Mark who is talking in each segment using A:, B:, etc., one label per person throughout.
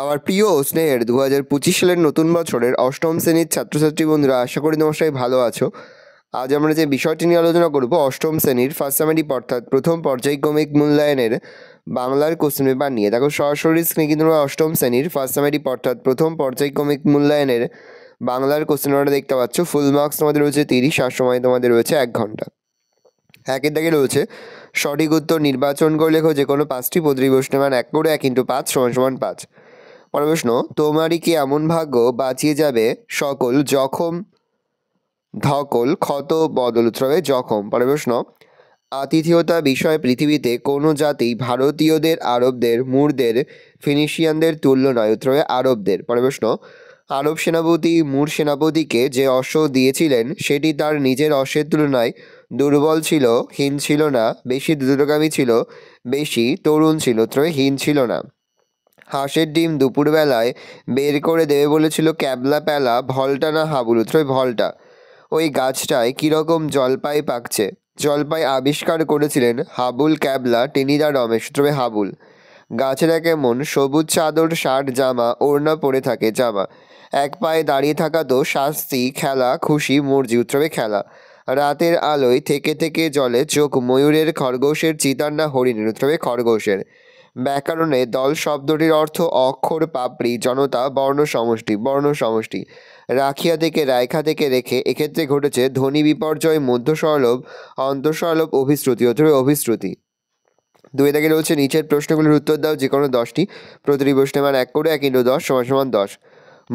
A: আমার প্রিয় ও স্নেহের 2025 সালের নতুন বছরের অষ্টম শ্রেণীর ছাত্রছাত্রী বন্ধুরা, আশা করি তোমরা সবাই ভালো আছো। আজ আমরা যে বিষয়টি নিয়ে আলোচনা করব, অষ্টম শ্রেণীর ফার্স্ট সামেটিভ অর্থাৎ প্রথম পর্যায়ক্রমিক মূল্যায়নের বাংলার কোশ্চেন পেপার নিয়ে। দেখো সরাসরি স্ক্রিনে কিন্তু তোমরা অষ্টম শ্রেণীর ফার্স্ট সামেটিভ অর্থাৎ প্রথম পর্যায়ক্রমিক মূল্যায়নের বাংলার কোশ্চেন পেপারটা দেখতে পাচ্ছ। ফুল মার্কস তোমাদের রয়েছে 30, আর সময় তোমাদের রয়েছে 1 ঘন্টা। একের দাগে রয়েছে সঠিক উত্তর নির্বাচন করে লেখো যে কোনো 5টি প্রতিটি প্রশ্নের মান 1 করে 1 × 5 = 5। পরের প্রশ্ন, তোমারই কি এমন ভাগ্য বাঁচিয়ে যাবে সকল জখম ধকল ক্ষত বদল উত্তরে জখম। পরের প্রশ্ন, আতিথেয়তা বিষয়ে পৃথিবীতে কোনো জাতি ভারতীয়দের, আরবদের, মুরদের, ফিনিশিয়ানদের তুল্য নয় উত্তরে আরবদের। পরের প্রশ্ন, আরব সেনাপতি মুর সেনাপতিকে যে অশ্ব দিয়েছিলেন সেটি তার নিজের অশ্বের তুলনায় দুর্বল ছিল, হীন ছিল না, বেশি দ্রুতগামী ছিল, বেশি তরুণ ছিল উত্তরে হীন ছিল না। হাঁসের ডিম দুপুরবেলায় বের করে দেবে বলেছিল ক্যাবলা প্যালা, ভলটা না হাবুল উত্তরে ভলটা। ওই গাছটায় কীরকম জলপাই পাকছে। জলপাই আবিষ্কার করেছিলেন হাবুল, ক্যাবলা, টেনিদা, রমেশ উত্তরে হাবুল। গাছেরা কেমন সবুজ চাদর, শার্ট, জামা, ওড়না পরে থাকে জামা। এক পায়ে দাঁড়িয়ে থাকা তো শাস্তি, খেলা, খুশি, মর্জি উত্তরে খেলা। রাতের আলোয় থেকে থেকে জলে চোখ, ময়ূরের, খরগোশের, চিতার না হরিণের উত্তরে খরগোশের। ব্যাকরণে দল শব্দটির অর্থ অক্ষর, পাপড়ি, জনতা, বর্ণ সমষ্টি, বর্ণ সমষ্টি। রাখিয়া থেকে, রায়খা থেকে রেখে, এক্ষেত্রে ঘটেছে ধ্বনি বিপর্যয়, মধ্য স্বরলোপ, অন্তঃস্বরলোপ, অভিশ্রুতি অথবা অভিশ্রুতি। 2 দাগে রয়েছে নিচের প্রশ্নগুলির উত্তর দাও যে কোনো 10টি, প্রতিটি প্রশ্নের মান 1 করে 1 × 10 = 10।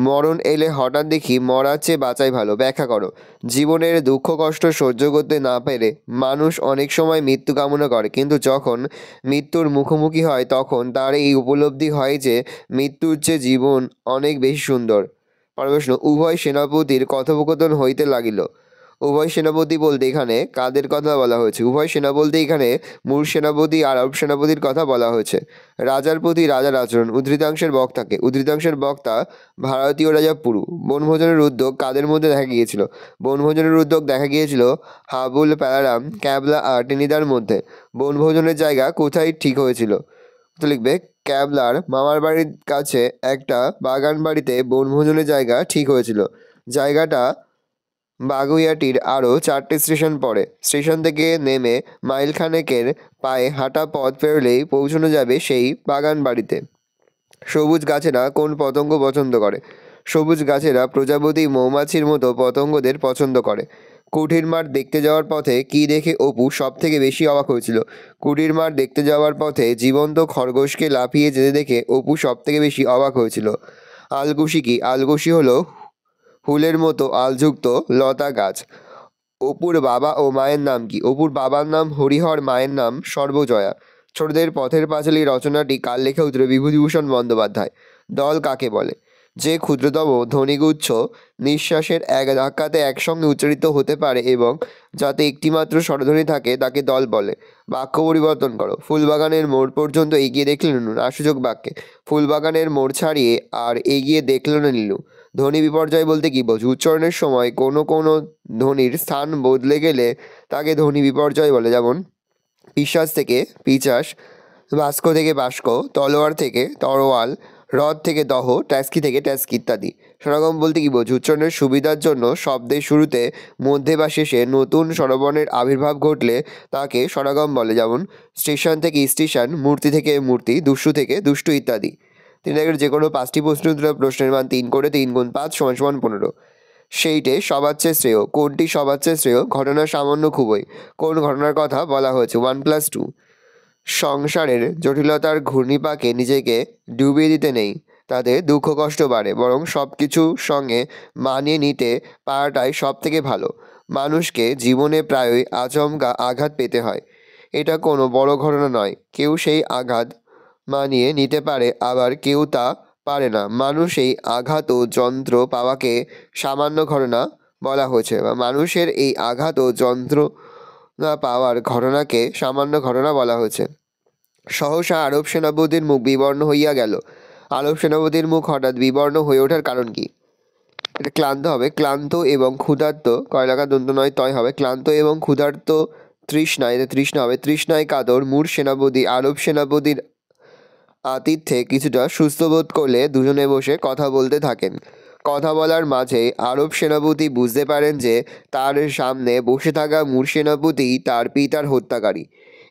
A: মরণ এলে হঠাৎ দেখি মরার চেয়ে বাঁচাই ভালো, ব্যাখ্যা করো। জীবনের দুঃখ কষ্ট সহ্য করতে না পেরে মানুষ অনেক সময় মৃত্যু কামনা করে, কিন্তু যখন মৃত্যুর মুখোমুখি হয় তখন তার এই উপলব্ধি হয় যে মৃত্যুর চেয়ে জীবন অনেক বেশি সুন্দর। পরের প্রশ্ন, উভয় সেনাপতির কথোপকথন হইতে লাগিল। উভয় সেনাপতি বলতে এখানে কাদের কথা বলা হয়েছে? উভয় সেনা বলতে এখানে মুর সেনাপতি আর আরব সেনাপতির কথা বলা হয়েছে। রাজার প্রতি রাজার আচরণ। উদ্ধৃতাংশের বক্তাকে। উদ্ধৃতাংশের বক্তা ভারতীয় রাজা পুরু। বনভোজনের উদ্যোগ কাদের মধ্যে দেখা গিয়েছিল? বনভোজনের উদ্যোগ দেখা গিয়েছিল হাবুল, প্যালারাম, ক্যাবলা আর টেনিদার মধ্যে। বনভোজনের জায়গা কোথায় ঠিক হয়েছিল? তো লিখবে ক্যাবলার মামার বাড়ির কাছে একটা বাগান বাড়িতে বনভোজনের জায়গা ঠিক হয়েছিল। জায়গাটা বাগুইয়াটির আরও 4টে স্টেশন পড়ে। স্টেশন থেকে নেমে মাইলখানেকের পায়ে হাঁটা পথ পেরোলেই পৌঁছানো যাবে সেই বাগান বাড়িতে। সবুজ গাছেরা কোন পতঙ্গ পছন্দ করে? সবুজ গাছেরা প্রজাপতি, মৌমাছির মতো পতঙ্গদের পছন্দ করে। কুঠির মাঠ দেখতে যাওয়ার পথে কি দেখে অপু সব থেকে বেশি অবাক হয়েছিল? কুঠির মাঠ দেখতে যাওয়ার পথে জীবন্ত খরগোশকে লাফিয়ে যেতে দেখে অপু সব থেকে বেশি অবাক হয়েছিল। আলকুশি কি? আলকুশি হলো হুলের মতো আলযুক্ত লতা গাছ। অপুর বাবা ও মায়ের নাম কি? অপুর বাবার নাম হরিহর, মায়ের নাম সর্বজয়া। ছোটদের পথের পাঁচালী রচনাটি কার লেখা? উত্তরে বিভূতিভূষণ বন্দ্যোপাধ্যায়। দল কাকে বলে? যে ক্ষুদ্রতম ধ্বনিগুচ্ছ নিঃশ্বাসের এক ধাক্কাতে একসঙ্গে উচ্চারিত হতে পারে এবং যাতে একটিমাত্র স্বরধ্বনি থাকে তাকে দল বলে। বাক্য পরিবর্তন করো। ফুলবাগানের মোড় পর্যন্ত এগিয়ে দেখল নীলু। নাসূচক বাক্যে ফুলবাগানের মোড় ছাড়িয়ে আর এগিয়ে দেখল না নীলু। ধ্বনি বিপর্যয় বলতে কি বোঝো? উচ্চারণের সময় কোনো কোনো ধ্বনির স্থান বদলে গেলে তাকে ধ্বনি বিপর্যয় বলে। যেমন পিশাচ থেকে পিচাস, বাস্ক থেকে বাস্ক, তলোয়ার থেকে তরোয়াল, হ্রদ থেকে দহ, ট্যাস্কি থেকে ট্যাস্কি ইত্যাদি। স্বরগম বলতে কি বোঝো? উচ্চারণের সুবিধার জন্য শব্দের শুরুতে, মধ্যে বা শেষে নতুন স্বরবর্ণের আবির্ভাব ঘটলে তাকে স্বরগম বলে। যেমন স্টেশন থেকে স্টেশন, মূর্তি থেকে মূর্তি, দুষ্টু থেকে দুষ্টু ইত্যাদি। 3 দাগের যে কোনো 5টি প্রশ্নের মান 3 করে 3 × 5 = 15। সেইটে সবার চেয়ে শ্রেয়। কোনটি সবার চেয়ে শ্রেয়? ঘটনা সামান্য খুবই। কোন ঘটনার কথা বলা হয়েছে? 1+2। সংসারের জটিলতার ঘূর্ণিপাকে নিজেকে ডুবিয়ে দিতে নেই, তাতে দুঃখ কষ্ট বাড়ে, বরং সব কিছুর সঙ্গে মানিয়ে নিতে পারাটাই সব থেকে ভালো। মানুষকে জীবনে প্রায়ই আচমকা আঘাত পেতে হয়। এটা কোনো বড় ঘটনা নয়। কেউ সেই আঘাত মানিয়ে নিতে পারে, আবার কেউ তা পারে না। মানুষ এই আঘাত ও যন্ত্র পাওয়াকে সামান্য ঘটনা বলা হয়েছে, বা মানুষের এই আঘাত ও যন্ত্রণা পাওয়ার ঘটনাকে সামান্য ঘটনা বলা হয়েছে। সহসা আরব সেনাপতির মুখ বিবর্ণ হইয়া গেল। আরব সেনাপতির মুখ হঠাৎ বিবর্ণ হয়ে ওঠার কারণ কি? এটা ক্লান্ত হবে। ক্লান্ত এবং ক্ষুধার্ত, কয়লাকা দন্ত নয় তয় হবে। ক্লান্ত এবং ক্ষুধার্ত তৃষ্ণায়, তৃষ্ণা হবে। তৃষ্ণায় কাতর মুর সেনাপতি আরব সেনাপতির আতিথ্যে কিছুটা সুস্থ বোধ করলে দুজনে বসে কথা বলতে থাকেন। কথা বলার মাঝে আরব সেনাপতি বুঝতে পারেন যে তার সামনে বসে থাকা মূল সেনাপতি তার পিতার হত্যাকারী।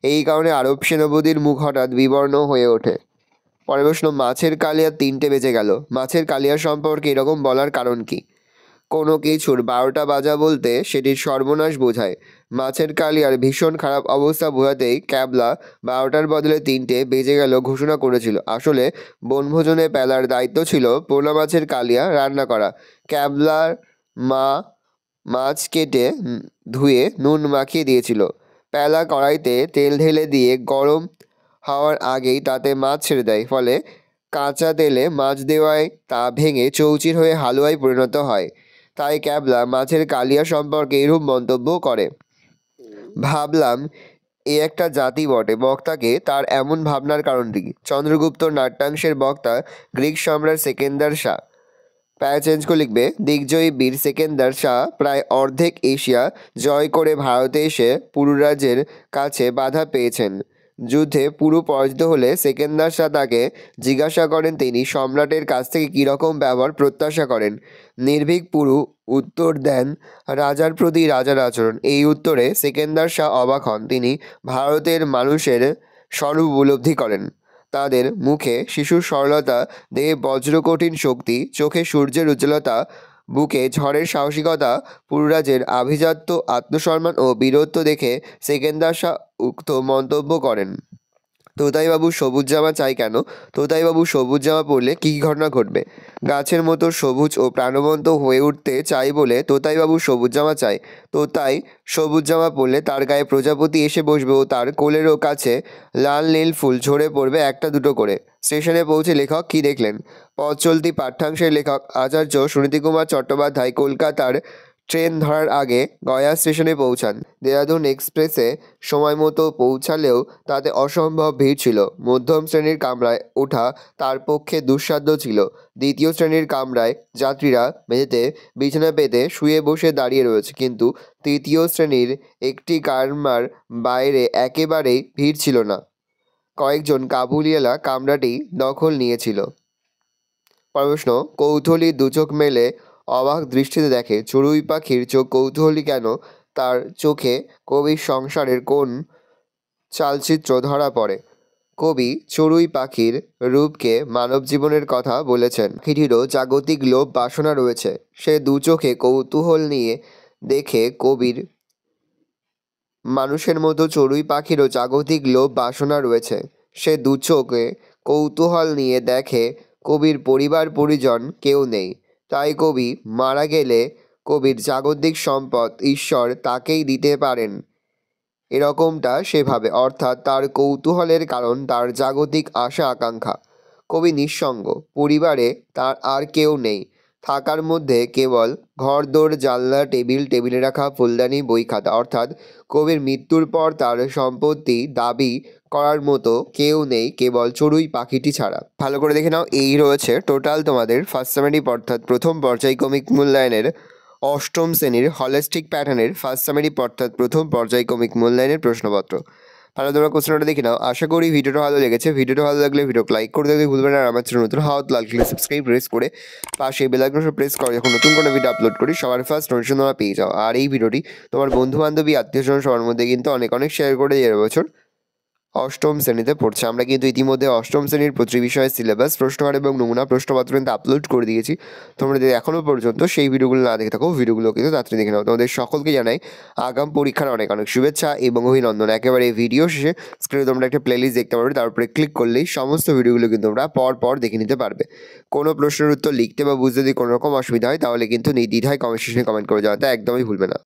A: এই কারণে আরব সেনাপতির মুখ হঠাৎ বিবর্ণ হয়ে ওঠে। পরের প্রশ্ন, মাছের কালিয়া 3টে বেজে গেল। মাছের কালিয়া সম্পর্কে এরকম বলার কারণ কি? কোনো কিছুর 12টা বাজা বলতে সেটির সর্বনাশ বোঝায়। মাছের কালিয়ার ভীষণ খারাপ অবস্থা বোঝাতেই ক্যাবলা 12টার বদলে 3টে বেজে গেল ঘোষণা করেছিল। আসলে বনভোজনে পেলার দায়িত্ব ছিল পোনা মাছের কালিয়া রান্না করা। ক্যাবলার মা মাছ কেটে ধুয়ে নুন মাখিয়ে দিয়েছিল। পেলা কড়াইতে তেল ঢেলে দিয়ে গরম হওয়ার আগেই তাতে মাছ ছেড়ে দেয়, ফলে কাঁচা তেলে মাছ দেওয়ায় তা ভেঙে চৌচির হয়ে হালুয়ায় পরিণত হয়। তাই ক্যাবলা মাছের কালিয়া সম্পর্কে এরূপ মন্তব্য করে। ভাবলাম এ একটা জাতি বটে। বক্তাকে তার এমন ভাবনার কারণটি কি? চন্দ্রগুপ্ত নাট্যাংশের বক্তা গ্রিক সম্রাট সেকেন্দার শাহ। প্যারাচেঞ্জ করে লিখবে, দিগ্বিজয়ী বীর সেকেন্দার শাহ প্রায় অর্ধেক এশিয়া জয় করে ভারতে এসে পুরুরাজের কাছে বাধা পেয়েছেন। যুদ্ধে পুরু পরাজিত হলে সেকেন্দার শাহ তাকে জিজ্ঞাসা করেন তিনি সম্রাটের কাছ থেকে কীরকম ব্যবহার প্রত্যাশা করেন। নির্ভীক পুরু উত্তর দেন, রাজার প্রতি রাজার আচরণ। এই উত্তরে সেকেন্দার শাহ অবাক হন। তিনি ভারতের মানুষের স্বরূপ উপলব্ধি করেন। তাদের মুখে শিশুর সরলতা, দেহে বজ্রকঠিন শক্তি, চোখে সূর্যের উজ্জ্বলতা, বুকে ঝড়ের সাহসিকতা, পুরুরাজের আভিজাত্য, আত্মসম্মান ও বীরত্ব দেখে সেকেন্দার শাহ উক্ত মন্তব্য করেন। তোতাইবাবু সবুজ জামা চাই কেন? তোতাইবাবু সবুজ জামা পরলে কী ঘটনা ঘটবে? গাছের মতো সবুজ ও প্রাণবন্ত হয়ে উঠতে চাই বলে তোতাইবাবু সবুজ জামা চায়। তোতাই সবুজ জামা পরলে তার গায়ে প্রজাপতি এসে বসবে ও তার কোলেরও কাছে লাল নীল ফুল ঝরে পড়বে একটা দুটো করে। স্টেশনে পৌঁছে লেখক কী দেখলেন? পথ চলতি পাঠ্যাংশের লেখক আচার্য সুনীতিকুমার চট্টোপাধ্যায় কলকাতার ট্রেন ধরার আগে গয়া স্টেশনে পৌঁছান। দেরাদুন এক্সপ্রেসে সময় মতো পৌঁছালেও তাতে অসম্ভব ভিড় ছিল। মধ্যম শ্রেণীর কামরায় ওঠা তার পক্ষে দুঃসাধ্য ছিল। দ্বিতীয় শ্রেণীর কামরায় যাত্রীরা মেঝেতে বিছানা পেতে শুয়ে বসে দাঁড়িয়ে রয়েছে, কিন্তু তৃতীয় শ্রেণীর একটি কামরার বাইরে একেবারেই ভিড় ছিল না। কয়েকজন কাবুলিওয়ালা কামরাটি দখল নিয়েছিল। প্রশ্ন, কৌতূহলী দুচোখ মেলে অবাক দৃষ্টিতে দেখে। চড়ুই পাখির চোখ কৌতূহলী কেন? তার চোখে কবির সংসারের কোন চালচিত্র ধরা পড়ে? কবি চড়ুই পাখির রূপকে মানব জীবনের কথা বলেছেন। পাখিটিরও জাগতিক লোভ বাসনা রয়েছে। সে দু চোখে কৌতূহল নিয়ে দেখে কবির মানুষের মতো চড়ুই পাখিরও জাগতিক লোভ বাসনা রয়েছে। সে দু চোখে কৌতূহল নিয়ে দেখে কবির পরিবার পরিজন কেউ নেই। তাই কবি মারা গেলে কবির জাগতিক সম্পদ ঈশ্বর তাকেই দিতে পারেন, এরকমটা সে ভাবে। অর্থাৎ তার কৌতূহলের কারণ তার জাগতিক আশা আকাঙ্ক্ষা। কবি নিঃসঙ্গ, পরিবারে তার আর কেউ নেই। থাকার মধ্যে কেবল ঘরদোর, জানলা, টেবিলে রাখা ফুলদানি, বই খাতা। অর্থাৎ কবির মৃত্যুর পর তার সম্পত্তি দাবি করার মতো কেউ নেই কেবল চড়ুই পাখিটি ছাড়া। ভালো করে দেখে নাও, এই রয়েছে টোটাল তোমাদের ফার্স্ট সামেটিভ অর্থাৎ প্রথম পর্যায়ক্রমিক মূল্যায়নের অষ্টম শ্রেণীর হলিস্টিক প্যাটার্নের ফার্স্ট সামেটিভ অর্থাৎ প্রথম পর্যায়ক্রমিক মূল্যায়নের প্রশ্নপত্র। তাহলে তোমরা কোশ্চেনটা দেখে নাও। আশা করি ভিডিওটা ভালো লেগেছে। ভিডিওটা ভালো লাগলে ভিডিওকে লাইক করে দেখতে ভুলবেন না। আর আমার চ্যানেল নতুন হাত লাল ক্লিক সাবস্ক্রাইব প্রেস করে পাশে বেল আইকনটা প্রেস করে যখন নতুন কোনো ভিডিও আপলোড করি সবার ফার্স্ট নোটিফিকেশন তোমরা পেয়ে যাও। আর এই ভিডিওটি তোমার বন্ধু বান্ধবী আত্মীয়স্বজন সবার মধ্যে কিন্তু অনেক শেয়ার করে দিয়ে বছর অষ্টম শ্রেণীতে পড়ছে। আমরা কিন্তু ইতিমধ্যে অষ্টম শ্রেণীর প্রতি বিষয়ের সিলেবাস, প্রশ্নকার এবং নমুনা প্রশ্নপত্র কিন্তু আপলোড করে দিয়েছি। তোমরা যদি এখনও পর্যন্ত সেই ভিডিওগুলো না দেখে থাকো, ভিডিওগুলো কিন্তু তাড়াতাড়ি দেখে নাও। তোমাদের সকলকে জানাই আগাম পরীক্ষার অনেক শুভেচ্ছা এবং অভিনন্দন। একেবারে এই ভিডিও শেষে স্ক্রিনে তোমরা একটা প্লেলিস্ট দেখতে পারবে, তারপরে ক্লিক করলেই সমস্ত ভিডিওগুলো কিন্তু তোমরা পর দেখে নিতে পারবে। কোনো প্রশ্নের উত্তর লিখতে বা বুঝতে যদি কোনো রকম অসুবিধা হয় তাহলে কিন্তু নির্দ্বিধায় কমেন্ট সেকশনে কমেন্ট করে জানাতে একদমই ভুলবে না।